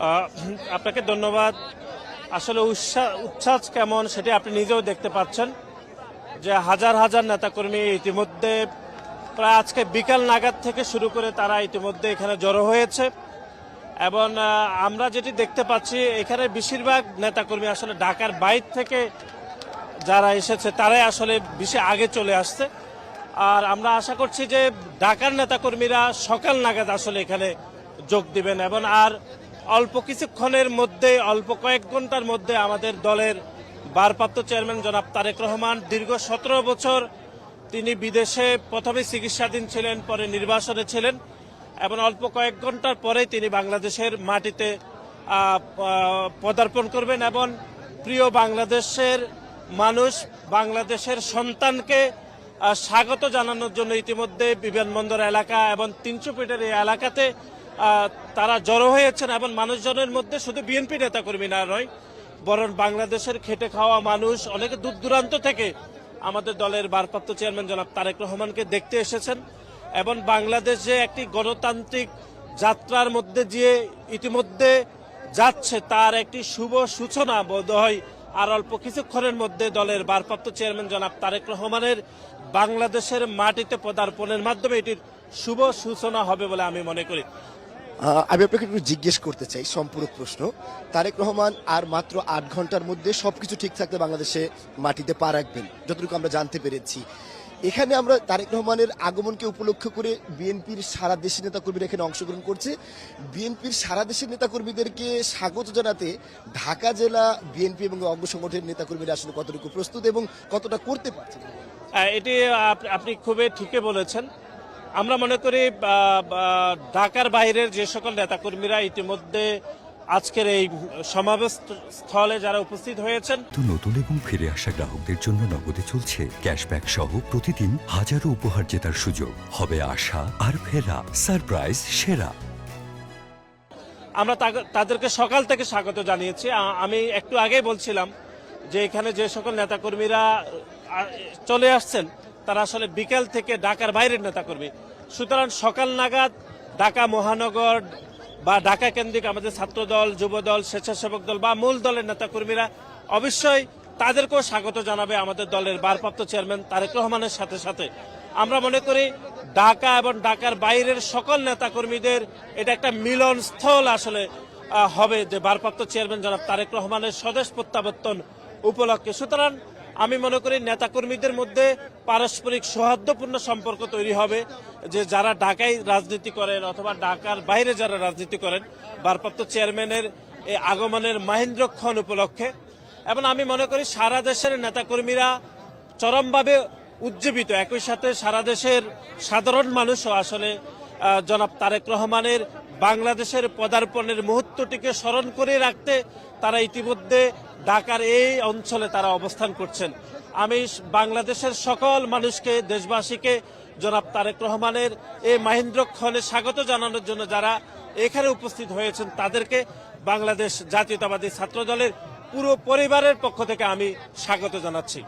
আহ, আপনাকে ধন্যবাদ। আসলে উচ্ছ্বাস কেমন সেটি আপনি নিজেও দেখতে পাচ্ছেন যে হাজার হাজার নেতাকর্মী ইতিমধ্যে প্রায় আজকে বিকাল নাগাদ থেকে শুরু করে তারা ইতিমধ্যে এখানে জড়ো হয়েছে এবং আমরা যেটি দেখতে পাচ্ছি এখানে বেশিরভাগ নেতাকর্মী আসলে ঢাকার বাইরে থেকে যারা এসেছে তারাই আসলে বেশি আগে চলে আসছে। আর আমরা আশা করছি যে ঢাকার নেতাকর্মীরা সকাল নাগাদ আসলে এখানে যোগ দিবেন এবং আর অল্প কিছুক্ষণের মধ্যে অল্প কয়েক ঘন্টার মধ্যে আমাদের দলের ভারপ্রাপ্ত চেয়ারম্যান জনাব তারেক রহমান দীর্ঘ 17 বছর তিনি বিদেশে প্রথমে চিকিৎসাধীন ছিলেন, পরে নির্বাসনে ছিলেন এবং অল্প কয়েক ঘন্টার পরেই তিনি বাংলাদেশের মাটিতে পদার্পণ করবেন এবং প্রিয় বাংলাদেশের মানুষ, বাংলাদেশের সন্তানকে স্বাগত জানানোর জন্য ইতিমধ্যে বিমানবন্দর এলাকা এবং 300 ফিটের এই এলাকাতে তারা জড়ো হয়েছেন এবং মানুষজনের মধ্যে শুধু বিএনপি নেতাকর্মী না নয়, বরং বাংলাদেশের খেটে খাওয়া মানুষ অনেকে দূর দূরান্ত থেকে আমাদের দলের ভারপ্রাপ্ত চেয়ারম্যান জনাব তারেক রহমানকে দেখতে এসেছেন এবং বাংলাদেশ যে একটি গণতান্ত্রিক যাত্রার মধ্যে দিয়ে ইতিমধ্যে যাচ্ছে তার একটি শুভ সূচনা বোধ হয় আর অল্প কিছুক্ষণের মধ্যে দলের ভারপ্রাপ্ত চেয়ারম্যান জনাব তারেক রহমানের বাংলাদেশের মাটিতে পদার্পণের মাধ্যমে এটির শুভ সূচনা হবে বলে আমি মনে করি। আমি আপনাকে একটু জিজ্ঞেস করতে চাই সম্পূরক প্রশ্ন। তারেক রহমান আর মাত্র 8 ঘন্টার মধ্যে সবকিছু ঠিক থাকলে বাংলাদেশে মাটিতে পা রাখবেন যতটুকু আমরা জানতে পেরেছি। এখানে আমরা তারেক রহমানের আগমনকে উপলক্ষ করে বিএনপির সারা দেশের নেতাকর্মীরা এখানে অংশগ্রহণ করছে। বিএনপির সারা দেশের নেতাকর্মীদেরকে স্বাগত জানাতে ঢাকা জেলা বিএনপি এবং অঙ্গ সংগঠনের নেতাকর্মীরা আসলে কতটুকু প্রস্তুত এবং কতটা করতে পারছে? এটি আপনি খুবই ঠিকই বলেছেন। আমরা মনে করি ঢাকার বাইরের যে সকল নেতাকর্মীরা ইতিমধ্যে আজকের এই সমাবেশ স্থলে যারা উপস্থিত হয়েছেন, নতুন এবং ফিরে আসা গ্রাহকদের জন্য নগদে চলছে ক্যাশব্যাক সহ প্রতিদিন হাজারো উপহার জেতার সুযোগ। হবে আশা আর ফেরা সারপ্রাইজ সেরা। আমরা তাদেরকে সকাল থেকে স্বাগত জানিয়েছি। আমি একটু আগেই বলছিলাম যে এখানে যে সকল নেতাকর্মীরা চলে আসছেন তারা আসলে বিকেল থেকে ঢাকার বাইরের নেতাকর্মী। সুতরাং সকাল নাগাদ ঢাকা মহানগর বা ঢাকা কেন্দ্রিক আমাদের ছাত্রদল, যুবদল, স্বেচ্ছাসেবক দল বা মূল দলের নেতাকর্মীরা অবশ্যই তাদেরকেও স্বাগত জানাবে আমাদের দলের ভারপ্রাপ্ত চেয়ারম্যান তারেক রহমানের সাথে সাথে। আমরা মনে করি ঢাকা এবং ঢাকার বাইরের সকল নেতাকর্মীদের এটা একটা মিলন স্থল আসলে হবে যে ভারপ্রাপ্ত চেয়ারম্যান জনাব তারেক রহমানের স্বদেশ প্রত্যাবর্তন উপলক্ষে। সুতরাং আমি মনে করি নেতাকর্মীদের মধ্যে পারস্পরিক সৌহার্দ্যপূর্ণ সম্পর্ক তৈরি হবে যে যারা ঢাকায় রাজনীতি করেন অথবা ঢাকার বাইরে যারা রাজনীতি করেন ভারপ্রাপ্ত চেয়ারম্যানের এই আগমনের মাহেন্দ্রক্ষণ উপলক্ষে। এবং আমি মনে করি সারা দেশের নেতাকর্মীরা চরমভাবে উজ্জীবিত। একই সাথে সারা দেশের সাধারণ মানুষও আসলে জনাব তারেক রহমানের বাংলাদেশের পদার্পণের মুহূর্তটিকে স্মরণ করে রাখতে তারা ইতিমধ্যে ঢাকার এই অঞ্চলে তারা অবস্থান করছেন। আমি বাংলাদেশের সকল মানুষকে, দেশবাসীকে জনাব তারেক রহমানের এই মাহেন্দ্রক্ষণে স্বাগত জানানোর জন্য যারা এখানে উপস্থিত হয়েছেন তাদেরকে বাংলাদেশ জাতীয়তাবাদী ছাত্রদলের পুরো পরিবারের পক্ষ থেকে আমি স্বাগত জানাচ্ছি।